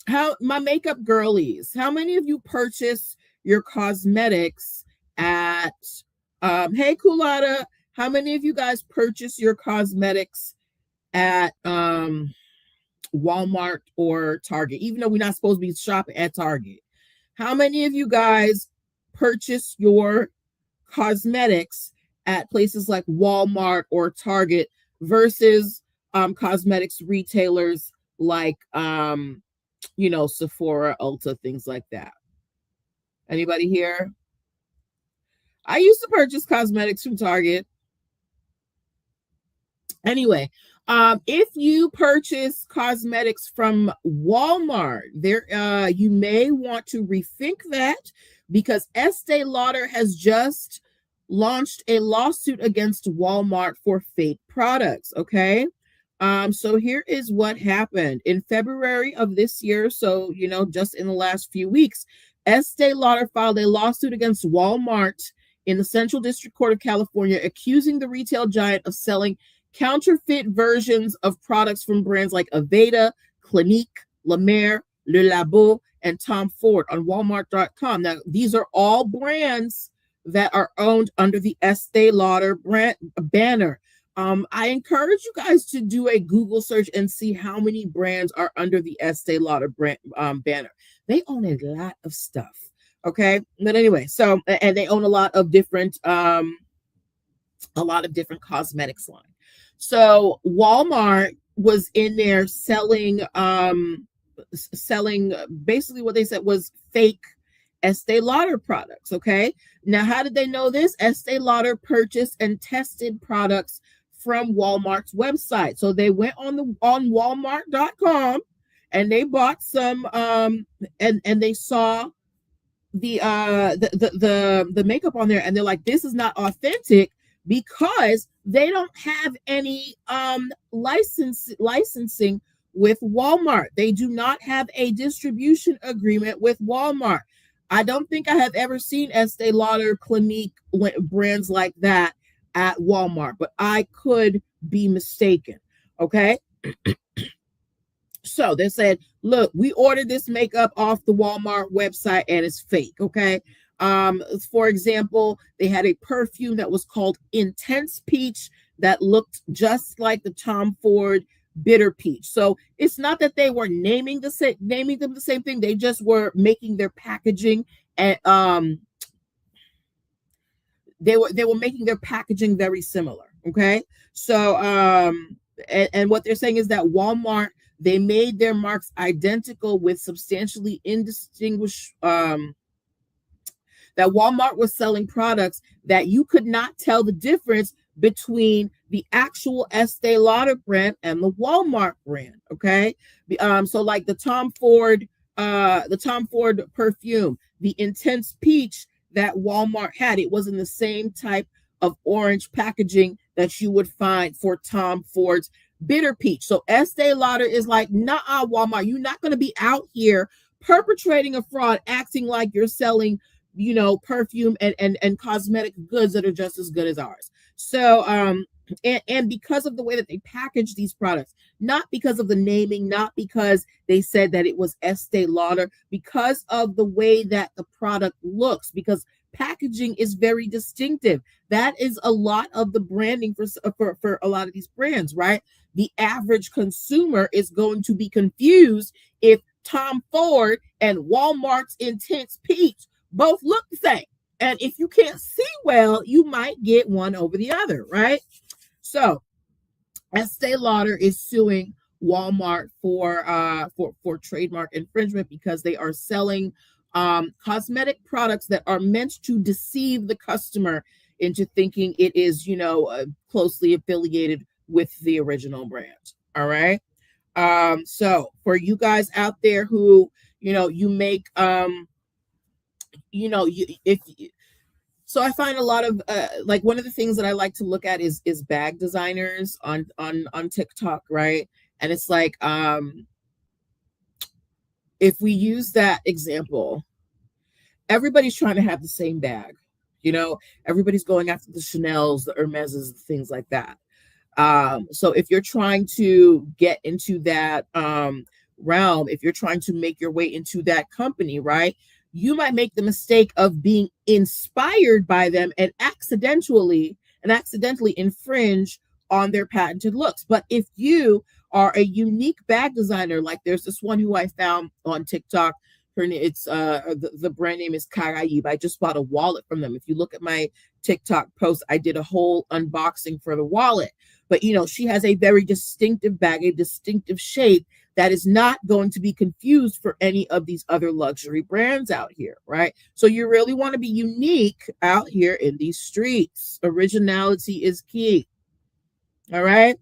How my makeup girlies, how many of you purchase your cosmetics at hey Kulada, how many of you guys purchase your cosmetics at Walmart or Target, even though we're not supposed to be shopping at Target? How many of you guys purchase your cosmetics at places like Walmart or Target versus cosmetics retailers like Sephora, Ulta, things like that? Anybody here? I used to purchase cosmetics from Target. Anyway, if you purchase cosmetics from Walmart, there you may want to rethink that, because Estee Lauder has just launched a lawsuit against Walmart for fake products. Okay. So here is what happened in February of this year. So, just in the last few weeks, Estee Lauder filed a lawsuit against Walmart in the Central District Court of California, accusing the retail giant of selling counterfeit versions of products from brands like Aveda, Clinique, La Mer, Le Labo, and Tom Ford on Walmart.com. Now, these are all brands that are owned under the Estee Lauder brand banner. I encourage you guys to do a Google search and see how many brands are under the Estee Lauder brand banner. They own a lot of stuff. Okay, but anyway, so and they own a lot of different cosmetics line. So Walmart was in there selling basically what they said was fake Estee Lauder products. Okay, now how did they know this? Estee Lauder purchased and tested products from Walmart's website. So they went on Walmart.com and they bought some and they saw the makeup on there, and they're like, this is not authentic, because they don't have any licensing with Walmart. They do not have a distribution agreement with Walmart. I don't think I have ever seen Estee Lauder, Clinique, brands like that at Walmart, but I could be mistaken. Okay. So they said, look, we ordered this makeup off the Walmart website and it's fake. Okay. For example, they had a perfume that was called Intense Peach that looked just like the Tom Ford Bitter Peach. So it's not that they were naming them the same thing. They just were making their packaging and they were making their packaging very similar. Okay. So and what they're saying is that Walmart, they made their marks identical with substantially indistinguishable, that Walmart was selling products that you could not tell the difference between the actual Estee Lauder brand and the Walmart brand. Okay. So like the Tom Ford perfume, the Intense Peach that Walmart had, it was in the same type of orange packaging that you would find for Tom Ford's Bitter Peach. So Estee Lauder is like, nah, Walmart, you're not going to be out here perpetrating a fraud, acting like you're selling, perfume and cosmetic goods that are just as good as ours. So, and because of the way that they package these products, not because of the naming, not because they said that it was Estee Lauder, because of the way that the product looks, because packaging is very distinctive. That is a lot of the branding for a lot of these brands, right? The average consumer is going to be confused if Tom Ford and Walmart's Intense Peach both look the same. And if you can't see well, you might get one over the other, right? So Estee Lauder is suing Walmart for trademark infringement because they are selling cosmetic products that are meant to deceive the customer into thinking it is, closely affiliated with the original brand. All right. So for you guys out there who, you make, so I find a lot of like one of the things that I like to look at is bag designers on TikTok, right? And it's like if we use that example, everybody's trying to have the same bag. Everybody's going after the Chanel's, the Hermes's, things like that. So if you're trying to get into that realm, if you're trying to make your way into that company, right, you might make the mistake of being inspired by them and accidentally infringe on their patented looks. But if you are a unique bag designer, like there's this one who I found on TikTok. The brand name is Caraïbe. I just bought a wallet from them. If you look at my TikTok post, I did a whole unboxing for the wallet. But she has a very distinctive bag, a distinctive shape that is not going to be confused for any of these other luxury brands out here, right? So you really want to be unique out here in these streets. Originality is key. All right.